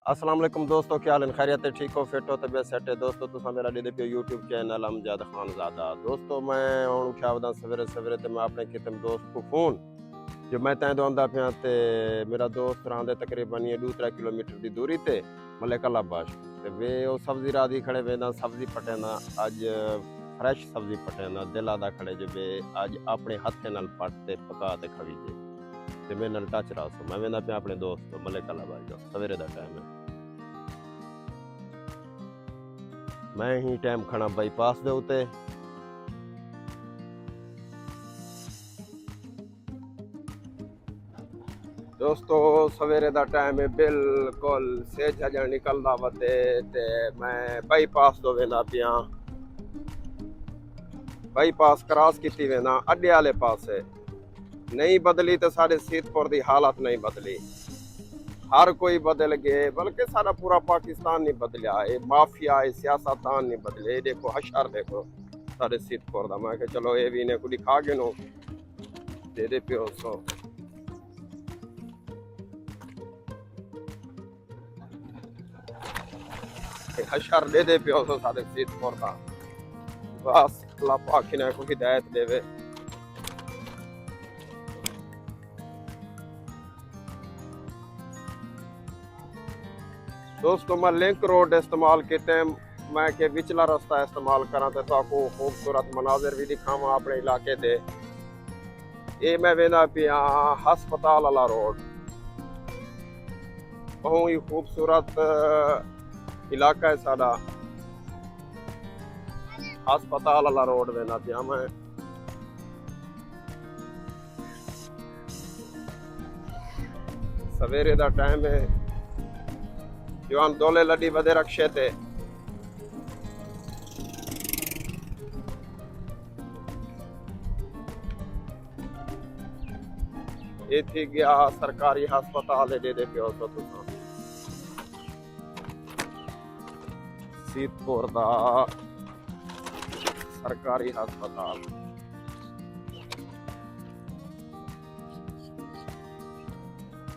अस्सलाम वालेकुम दोस्तों, क्या हाल है? खैरियत है? ठीक हो? फिट हो? तबीयत सेट है? दोस्तों तुम मेरा डी पे यूट्यूब चैनल अमजद खानजादा। दोस्तों मैं हूँ उठा वदा सवेरे सवेरे ते मैं अपने कितम दोस्त को फोन जो मैं तैं आंदा पिया ते मेरा दोस्त रहंदे तकरीबन ये 2-3 किलोमीटर की दूरी ते मलिकाबाद ते वे वो सब्जी राधी खड़े वेंदा सब्जी पटेंदा अज फ्रेश सब्जी पटेंदा दिल आदा खड़े जे वे अज अपने हथे नाल पट ते पका ते खवी जे ते मेरे नाल टच रहा सो मैं वेंदा पिया अपने दोस्त मलिकाबाद जो सवेरे दा टाइम है। मैं ही टाइम खड़ा बाईपास दे उते दोस्तों सवेरे दा टाइम है बिल्कुल सेज हजण निकलदा वते ते मैं बाईपास दो वेंदा पिया बाईपास क्रॉस कीती वेंदा अड्डे वाले पासे नहीं बदली तो सारे सीतपुर दी हालत नहीं बदली। हर कोई बदल गए बल्कि सारा पूरा पाकिस्तान नहीं बदलिया ये माफिया ये सियासतदान नहीं बदले। देखो हशर देखो सारे सीतपुर दा मैं चलो ये भी इन्हें को दिखा के नो दे दे पियो सो हशर दे दे पियो सो सारे सीतपुर दा बस अल्लाह पाक ने को हिदायत देवे। दोस्तों मैं लिंक रोड इस्तेमाल के टाइम मैं के विचला रास्ता इस्तेमाल करा तो ताको खूबसूरत मनाजिर भी दिखावा अपने इलाके दे। ये मैं वेंदा पिया हस्पताल वाला रोड बहुत ही खूबसूरत इलाका है साडा हस्पताल वाला रोड वेंदा पिया मैं। सवेरे दा टाइम है जवान दोले लड़ी बदे रक्षे थे ये थी गया सरकारी हस्पताल दे दे पियो तो तुसा सीतपुर दा सरकारी हस्पताल।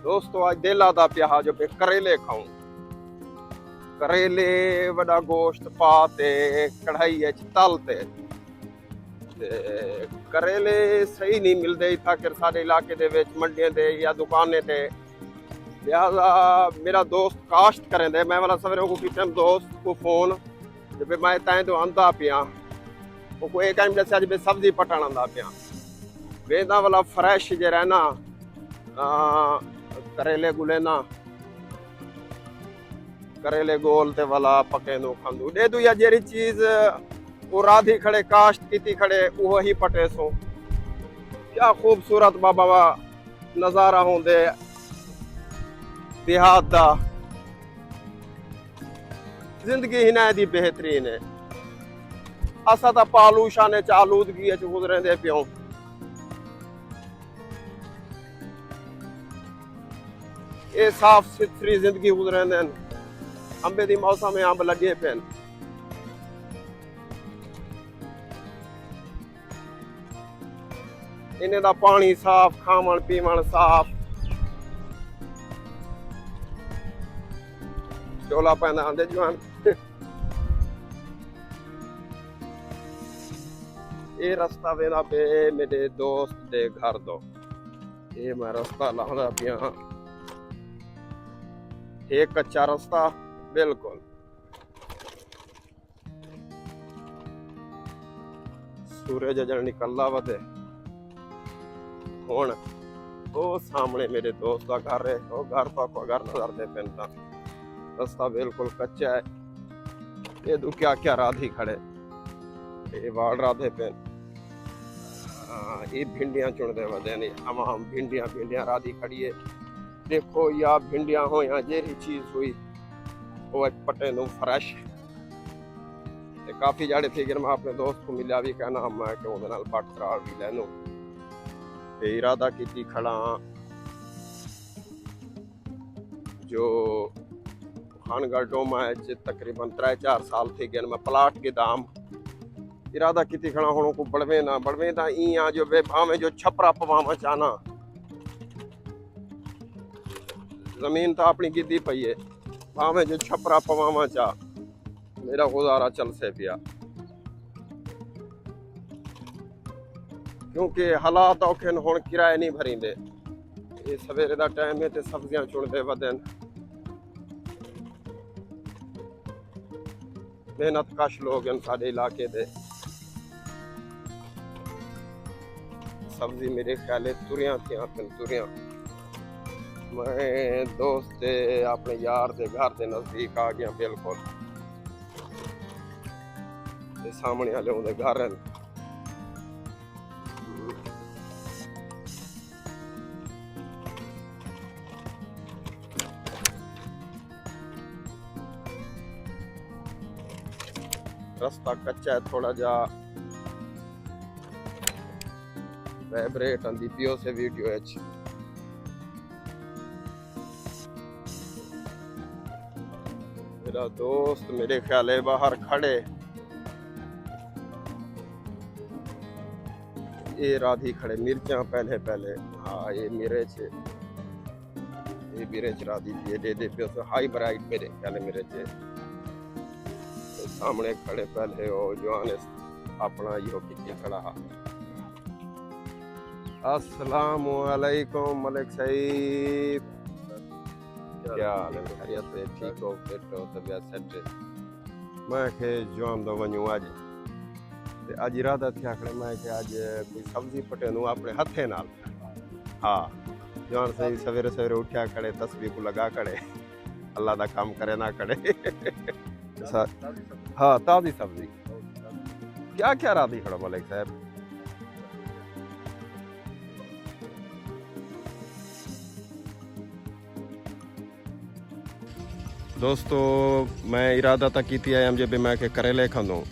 दोस्तों आज दिल आदा पिया जो पे करेले खाऊं करेले वड़ा गोश्त पाते कढ़ाई तलते करेले सही नहीं मिलते था कि सारे इलाके दे विच मंडियां दे या दुकानें ते लिहाजा मेरा दोस्त काश्त करें दे मैं वाला सवेरे को कितने दोस्त को फोन जब मैं तैं तो आंदा पिया वो कोई टाइम जैसे आज भी सब्जी पटाना आंदा पिया वेदा वाला फ्रेश जे रहना करेले गुले ना करेले गोल ते वाला पके नो खांदू दे दू या जेरी चीज वो राधी खड़े काश्त कीती खड़े वो ही पटे सो क्या खूबसूरत बाबा नजारा होंदे देहात दा जिंदगी ही ना दी बेहतरीन है असा ता पालूशा ने चालूदगी च गुजरे दे पियो। ये साफ सुथरी जिंदगी गुजरे देन अंबे दी मौसम में अंब लगे पेन इन्हें दा पानी साफ खावन पीवन साफ चोला पैदा आंदे जवान ये रास्ता वेंदा पे मेरे दोस्त दे घर दो ये मैं रास्ता लांदा पिया एक कच्चा रास्ता बिल्कुल सूरज जल निकलदा वदे हुण वो सामने मेरे दोस्त का घर है वो घर तो आपको घर नजर दे पेंदा रास्ता बिल्कुल कच्चा है। ये दू क्या क्या राधी खड़े ये वाड़ राधे पेन ये भिंडियां चुनदे वदे नहीं तमाम भिंडियां भिंडियां राधी खड़ी है। देखो या भिंडियां हो या जेरी चीज हुई वो पटे नो फ्रेश काफी जाड़े थे मैं अपने दोस्त को मिला भी कहना मैं क्यों बट करार भी लैनो इरादा की खड़ा जो खानगढ़ डोमा है तकरीबन 3-4 साल थे गए मैं प्लाट के दाम इरादा की खड़ा होने को बढ़वे ना इं जो वे भावे जो छपरा पवावा चाहना जमीन तो अपनी गिद्दी पई है भावे जो छपरा पवावा चा मेरा गुजारा चल से पिया, क्योंकि हालात औखे न, हुण किराए नहीं भरींदे। ये सवेरे दा टाइम है ते सब्जियां चुनदे वदन, मेहनत कश लोग हैं साडे इलाके दे। सब्जी मेरे ख्याल तुरियां थी तुरियां। मैं दोस्त अपने यार दे घर दे नजदीक आ गया बिल्कुल, ते सामने वाले उनके घर हैं। रास्ता कच्चा है, थोड़ा जा वाइब्रेट आंदी पियो से वीडियो है। मेरा दोस्त मेरे ख्याल है बाहर खड़े, ये राधी खड़े मिर्चा पहले पहले। हाँ ये मिर्च, ये मिर्च राधी ये दे दे पियो से हाई ब्राइट मेरे ख्याल मिर्च। सामने खड़े पहले वो जवान अपना यो की खड़ा। अस्सलामु अलैकुम मलिक साहिब, क्या हाल है? खैरियत है? ठीक हो? फिट हो? तबीयत सेट है? मैं के जवान दो वणू अज ते अज इरादा थी आखने मैं के अज कोई सब्जी पटेनू अपने हथे नाल। हाँ जवान सही सवेरे सवेरे उठा खड़े तस्बीह को लगा खड़े, अल्लाह दा काम करे ना करे। हाँ ताज़ी सब्जी क्या क्या राधी खड़ा मलिक साहब? दोस्तों मैं इरादा तक की है जब मैं के करेले खांदो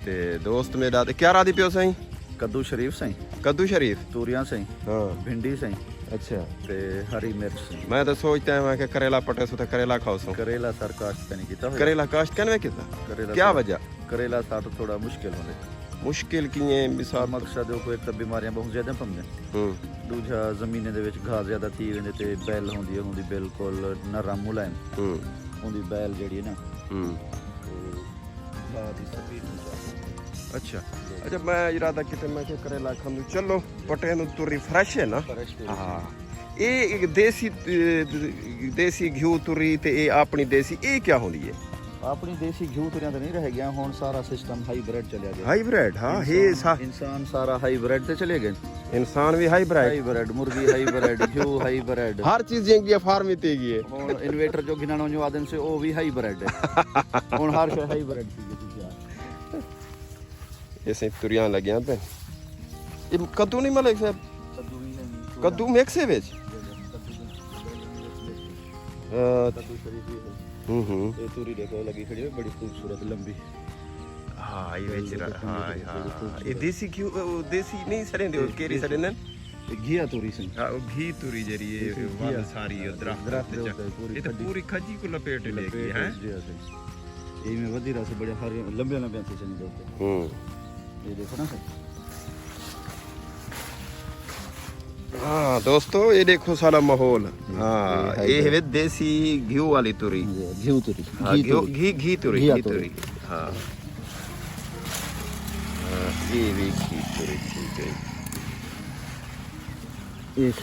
ते दोस्त मेरा क्या राधी पियो सही? कद्दू शरीफ सही, कद्दू शरीफ, तूरियां सही, हाँ भिंडी सही, अच्छा ते हरी मिर्च सही। मैं तो सोचता है मैं के करेला पटे सो तो करेला खाओ सो। करेला सर काश्त नहीं किया, करेला काश्त कनवे किता? करेला क्या वजह? करेला साथ थोड़ा मुश्किल होने मुश्किल किए मिसाल मकसद है कोई एक बीमारियां बहुत ज्यादा पमने, दूजा जमीने दे विच घास ज्यादा थी वेंदे ते बैल होंदी बिल्कुल नरम मुलायम होंदी बैल जेड़ी है ना घास दी सफेद हो। अच्छा अच्छा मैं इरादा किते मैं के करेला खांदू चलो पटे नु तुरी फ्रेश है ना। हाँ ये देसी घी तुरी ते ये अपनी देसी ये क्या होंदी है? अपनी देसी घी तुरियां तो नहीं रह गया, हुन सारा सिस्टम हाईब्रिड चले गया। हाईब्रिड? हाँ हे इंसान सारा हाईब्रिड ते चले गए। इंसान भी हाईब्रिड, मुर्गी हाईब्रिड, घी हाईब्रिड, हर चीज जेंगी फार्म में तेगी है। हुन इन्वेटर जो गिनानो जो आदन से ओ भी हाईब्रिड है। हुन हर शे हाईब्रिड थी। ऐसे तुरियां लगियां पे ये कद्दू नहीं मलिक साहब? कद्दू मिक्स है विच? कद्दू शरीफ ये तूरी देखो लगी खड़ी है बड़ी खूबसूरत लंबी। हाँ ये विच हाँ ये देसी घी देसी नहीं सरे दे केरी सरे न घिया तूरी से। हां वो घी तूरी जरी ये वाल सारी दरख्त ये तो पूरी खजी को लपेट लेगी है। ये में वधी रस बड़े हरे लंबे लंबे से चली जाते। ये देखो ना सर। हाँ दोस्तों ये देखो सारा माहौल। हाँ ये है देसी घी वाली तुरी, घी तुरी, घी तुरी। हाँ ये भी घी तुरी ठीक है। एक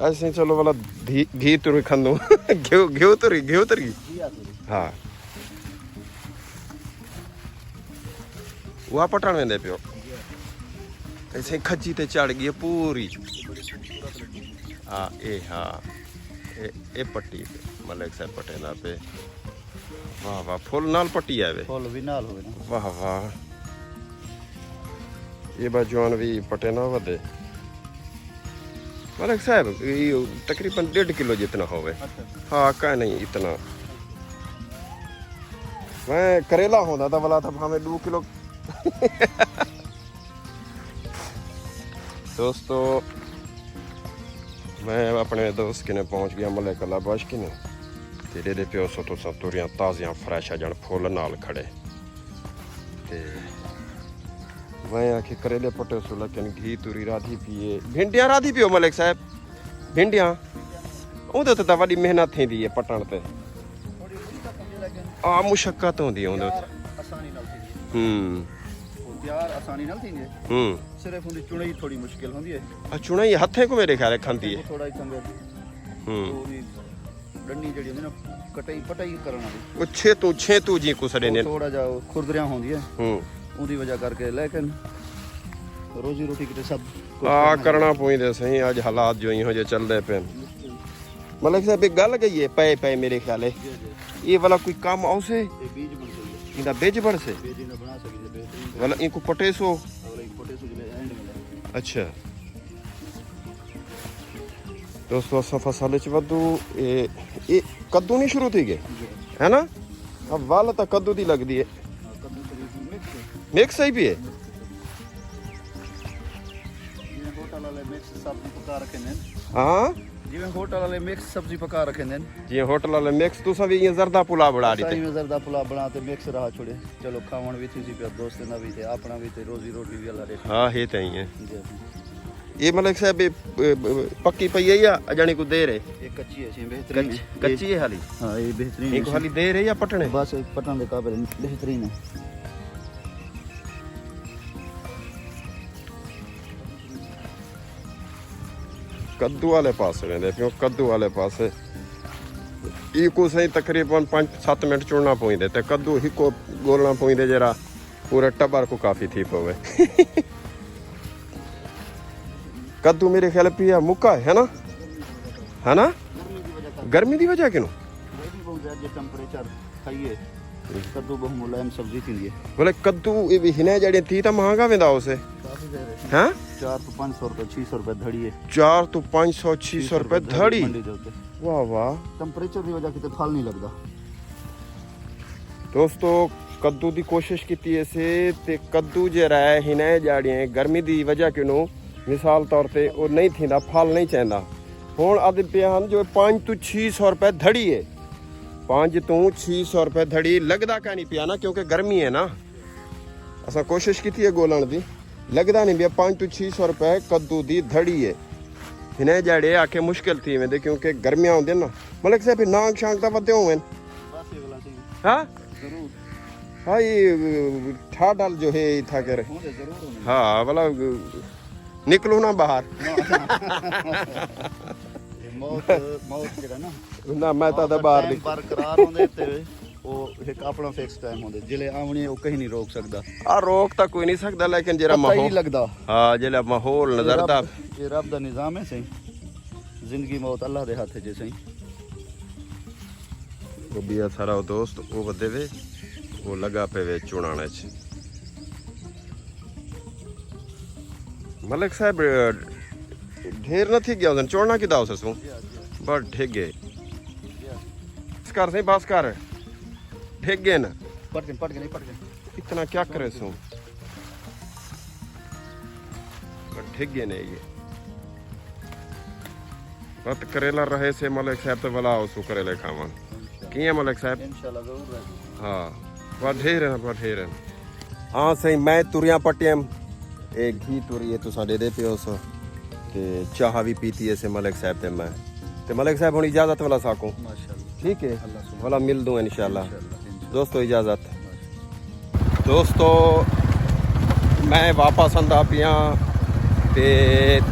ऐसे चलो वाला घी तुरी खांदो। घी तुरी हाँ वहाँ पटन वेंदे पियो ऐसे खची ते चढ़ गई पूरी। हाँ ए पट्टी पे मलिक साहब पटे ना पे। वाह वाह फुल नाल पट्टी आवे, फुल भी नाल होवे ना। वाह वाह ये बाजवान भी पटे ना वदे मलिक साहब ये तकरीबन 1.5 किलो जितना होवे। हाँ का नहीं इतना। मैं करेला होता था वाला था भावे 2 किलो। दोस्तों मैं अपने दोस्त किने पहुंच गया मलिक अला बश किने तेरे दे पियो सो तो तुरियां ताज़ियां फ्रेश जन फुल नाल खड़े ते मैं आखे करेले पटे सो लेकिन घी तुरी राधी पिए भिंडियां राधी पियो मलिक साहब। भिंडियां ਉਹਦੇ ਤੇ ਤਾਂ ਵੱਡੀ ਮਿਹਨਤ ਥੀਂਦੀ ਹੈ ਪਟਣ ਤੇ थोड़ी मुश्किल होंदी है लेकिन ਆ ਮੁਸ਼ੱਕਤ ਹੁੰਦੀ ਹੈ ਉਹਦੇ तैयार ਉੱਤੇ आसानी नाल थींदी है ਹੂੰ वो तैयार आसानी नाल थींदी है ਹੂੰ सिर्फ उनकी चुनाई थोड़ी मुश्किल होंदी है ਆ ਚੁਣਾਈ ਹੱਥੇ ਕੋ ਮੇਰੇ ਖਿਆਲ ਖਾਂਦੀ ਹੈ वो थोड़ा ही चंगा ਹੂੰ वो भी डंडी जड़ी होंदी ना पटाई करन वाली ਉਹ ਛੇ ਤੂੰ ਜੀ ਕੁਸੜੇ ਨੇ थोड़ा जा खुरदरियां होंदी है ਹੂੰ ਉਹਦੀ ਵਜ੍ਹਾ ਕਰਕੇ ਲੇਕਿਨ ਰੋਜੀ ਰੋਟੀ ਕਿਤੇ ਸਭ ਆ ਕਰਨਾ ਪਉਂਦੇ ਸਹੀ ਅੱਜ ਹਾਲਾਤ ਜੋ ਇਹੋ ਜਿਹੇ ਚੱਲਦੇ ਪਏ ਮਲਕ ਸਾਹਿਬ ਇੱਕ ਗੱਲ ਕਹੀਏ ਪਏ ਮੇਰੇ ਖਿਆਲੇ ਇਹ ਵਾਲਾ ਕੋਈ ਕੰਮ ਆਉਸੇ ਇਹ ਬੀਜ ਬਣ ਸਕਦਾ ਇਹਦਾ ਬੀਜ ਬਣ ਸੇ ਬੀਜ ਨਾ ਬਣਾ ਸਕਦੇ ਬਿਹਤਰੀਨ ਵਾਲਾ ਇनको ਪਟੇਸੋ ਅਗਲੇ ਫੋਟੇ ਸੁਝੇ ਐਂਡ ਮਿਲਦਾ ਅੱਛਾ ਦੋਸਤੋ ਅਸਾਂ ਫਸਲ ਚ ਵਾਧੂ ਇਹ ਕੱਦੂ ਨਹੀਂ ਸ਼ੁਰੂ ਥੀ ਗਏ ਹੈ ਨਾ ਆ ਵੱਲ ਤਾਂ ਕੱਦੂ ਦੀ ਲੱਗਦੀ ਹੈ ਕੱਦੂ ਤਰੀਕ ਮਿਕਸ ਮਿਕਸ ਹੀ ਵੀ ਹੈ ਜਿਵੇਂ ਹੋਟਲ ਵਾਲੇ ਮਿਕਸ ਸਬਜ਼ੀ ਪਕਾ ਰੱਖੇ ਨੇ ਹਾਂ ਜਿਵੇਂ ਹੋਟਲ ਵਾਲੇ ਮਿਕਸ ਸਬਜ਼ੀ ਪਕਾ ਰੱਖੇ ਨੇ ਜੀ ਹੋਟਲ ਵਾਲੇ ਮਿਕਸ ਤੁਸੀਂ ਵੀ ਇਹ ਜ਼ਰਦਾ ਪੁਲਾ ਬਣਾ ਦਿੱਤੇ ਸਾਈ ਜ਼ਰਦਾ ਪੁਲਾ ਬਣਾ ਤੇ ਮਿਕਸ ਰਾਹ ਛੋੜੇ ਚਲੋ ਖਾਵਣ ਵੀ ਤੁਸੀਂ ਪਿਆ ਦੋਸਤਾਂ ਦਾ ਵੀ ਤੇ ਆਪਣਾ ਵੀ ਤੇ ਰੋਜ਼ੀ ਰੋਟੀ ਵੀ ਅੱਲਾ ਦੇ ਹਾਂ ਇਹ ਤਾਂ ਹੀ ਹੈ ਜੀ ਇਹ ਮਲਕ ਸਾਹਿਬ ਪੱਕੀ ਪਈ ਹੈ ਜਾਂ ਜਾਨੀ ਕੋ ਦੇਰ ਹੈ ਇਹ ਕੱਚੀ ਹੈ ਸੀ ਬਿਹਤਰੀਨ ਕੱਚੀ ਹੈ ਹਾਲੀ ਹਾਂ ਇਹ ਬਿਹਤਰੀਨ ਇਹ ਕੋ ਹਾਲੀ ਦੇਰ ਹੈ ਜਾਂ ਪਟਣੇ ਬਸ ਪਟਨ ਦੇ ਕਾਬਿਲ ਬਿਹਤਰੀਨ ਹੈ ਕੱਦੂ ਵਾਲੇ ਪਾਸੇ ਰਹਿੰਦੇ ਕਿਉਂ ਕੱਦੂ ਵਾਲੇ ਪਾਸੇ ਇਹ ਕੋ ਸਹੀ ਤਕਰੀਬਨ 5-7 ਮਿੰਟ ਚੁਣਨਾ ਪਉਂਦੇ ਤੇ ਕੱਦੂ ਹੀ ਕੋ ਗੋਲਣਾ ਪਉਂਦੇ ਜਰਾ ਪੂਰਾ ਟੱਬਰ ਕੋ ਕਾਫੀ ਥੀ ਪਵੇ ਕੱਦੂ ਮੇਰੇ ਖਿਆਲ ਪਿਆ ਮੁੱਕਾ ਹੈ ਨਾ ਗਰਮੀ ਦੀ ਵਜ੍ਹਾ ਕਿਨੂੰ ਇਹ ਬਹੁਤ ਜ਼ਿਆਦਾ ਟੈਂਪਰੇਚਰ ਖਾਈਏ ਕੱਦੂ ਬਹੁਤ ਮੁਲਾਇਮ ਸਬਜ਼ੀ ਥੀਂਦੀ ਹੈ ਬੋਲੇ ਕੱਦੂ ਇਹ ਵੀ ਹਿਨੇ ਜਿਹੜੇ ਥੀ ਤਾਂ ਮਹਿੰਗਾ ਵੇਂਦਾ ਉਸੇ ਕਾਫੀ ਜ਼ਿਆਦਾ ਹੈ 4 ਤੋਂ 500 ਰੁਪਏ 600 ਰੁਪਏ ਧੜੀ ਹੈ 4 ਤੋਂ 500 600 ਰੁਪਏ ਧੜੀ ਮੰਡੀ ਦੇ ਉੱਤੇ ਵਾਹ ਵਾਹ ਟੈਂਪਰੇਚਰ ਦੀ ਵਜ੍ਹਾ ਕਿਤੇ ਫਲ ਨਹੀਂ ਲੱਗਦਾ ਦੋਸਤੋ ਕੱਦੂ ਦੀ ਕੋਸ਼ਿਸ਼ ਕੀਤੀ ਐਸੇ ਤੇ ਕੱਦੂ ਜਿਹੜਾ ਹੈ ਹਿਨੇ ਜਾੜੀਆਂ ਗਰਮੀ ਦੀ ਵਜ੍ਹਾ ਕਿਨੂੰ ਮਿਸਾਲ ਤੌਰ ਤੇ ਉਹ ਨਹੀਂ ਥੀਂਦਾ ਫਲ ਨਹੀਂ ਚੈਂਦਾ ਹੁਣ ਆਦੇ ਪਿਆ ਹਨ ਜੋ 5 ਤੋਂ 600 ਰੁਪਏ ਧੜੀ ਹੈ 5 ਤੋਂ 600 ਰੁਪਏ ਧੜੀ ਲੱਗਦਾ ਕਾ ਨਹੀਂ ਪਿਆ ਨਾ ਕਿਉਂਕਿ ਗਰਮੀ ਹੈ ਨਾ ਅਸਾਂ ਕੋਸ਼ਿਸ਼ ਕੀਤੀ ਹੈ ਗੋਲਣ ਦੀ ਲੱਗਦਾ ਨਹੀਂ ਪਿਆ 5 ਤੋਂ 600 ਰੁਪਏ ਕੱਦੂ ਦੀ ਧੜੀ ਹੈ ਹਿਨੇ ਜਾੜੇ ਆਕੇ ਮੁਸ਼ਕਿਲ ਥੀ ਵੇਂਦੇ ਕਿਉਂਕਿ ਗਰਮੀਆਂ ਹੁੰਦੀਆਂ ਨਾ ਮਲਕ ਸਾਹਿਬ ਨਾਂਗ ਸ਼ਾਂਗ ਤਾਂ ਵਧੇ ਹੋਣ ਬਸ ਇਹ ਵਾਲਾ ਸੀ ਹਾਂ ਜ਼ਰੂਰ ਹਾਂ ਠਾ ਡਲ ਜੋ ਹੈ ਥਾ ਕਰ ਹੋਣੇ ਜ਼ਰੂਰ ਹੋਣੇ हाँ मतलब निकलो ना बाहर ਮੌਤ ਜਿਹੜਾ ना मैं तो बाहर ਟਾਈਮ ਬਰਕਰਾਰ ਹੁੰਦੇ ਤੇ ਉਹ ਇੱਕ ਆਪਣਾ ਫਿਕਸ ਟਾਈਮ ਹੁੰਦੇ ਜਿਹੜੇ ਆਉਣੇ ਉਹ ਕहीं ਨਹੀਂ ਰੋਕ ਸਕਦਾ आ रोक तो कोई नहीं सकता लेकिन जरा ਪਤਾ ਹੀ ਨਹੀਂ माहौल ਲੱਗਦਾ हाँ जरा माहौल नजर दा ਇਹ ਰੱਬ ਦਾ ਨਿਜ਼ਾਮ ਹੈ ਸਹੀ ਜ਼ਿੰਦਗੀ ਮੌਤ ਅੱਲਾਹ ਦੇ ਹੱਥ 'ਚ ਸਹੀ वो भी सारा दोस्त वो बदे वे वो लगा पे वे चुनाने च मलिक साहब ढेर न थी गया उधर चोड़ना की दाव ससू बस ठीक गए बस कर सही बस कर ठीक गए ना ਪਟ ਕੇ ਨਹੀਂ ਪਟ ਕੇ इतना क्या करे सू ठीक गए नहीं ये बत करेला रहे से मलिक साहब तो भला सू करेले खावा किया मलिक साहब ਇਨਸ਼ਾਅੱਲਾ ਜ਼ਰੂਰ ਰਹਿ हाँ बढ़े रहना हाँ सही मैं तुरिया पटियम एक घी तुरी है तुसा दे दे पियो सो ते चाह भी पीती है से मलिक साहब ते मैं ते मलिक साहब हुन इजाजत वाला साको ਮਾਸ਼ਾਅੱਲਾ ठीक है अल्लाह सुबहान वाला मिल दूं इंशाल्लाह इंशाअल्लाह दोस्तों इजाजत दोस्तों मैं वापस आंदा पिया ते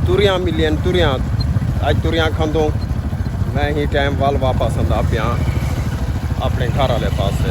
तुरिया मिलियन तुरिया अज तुरिया खांदो मैं ही टाइम वाल वापस आंदा पिया अपने घर वाले पास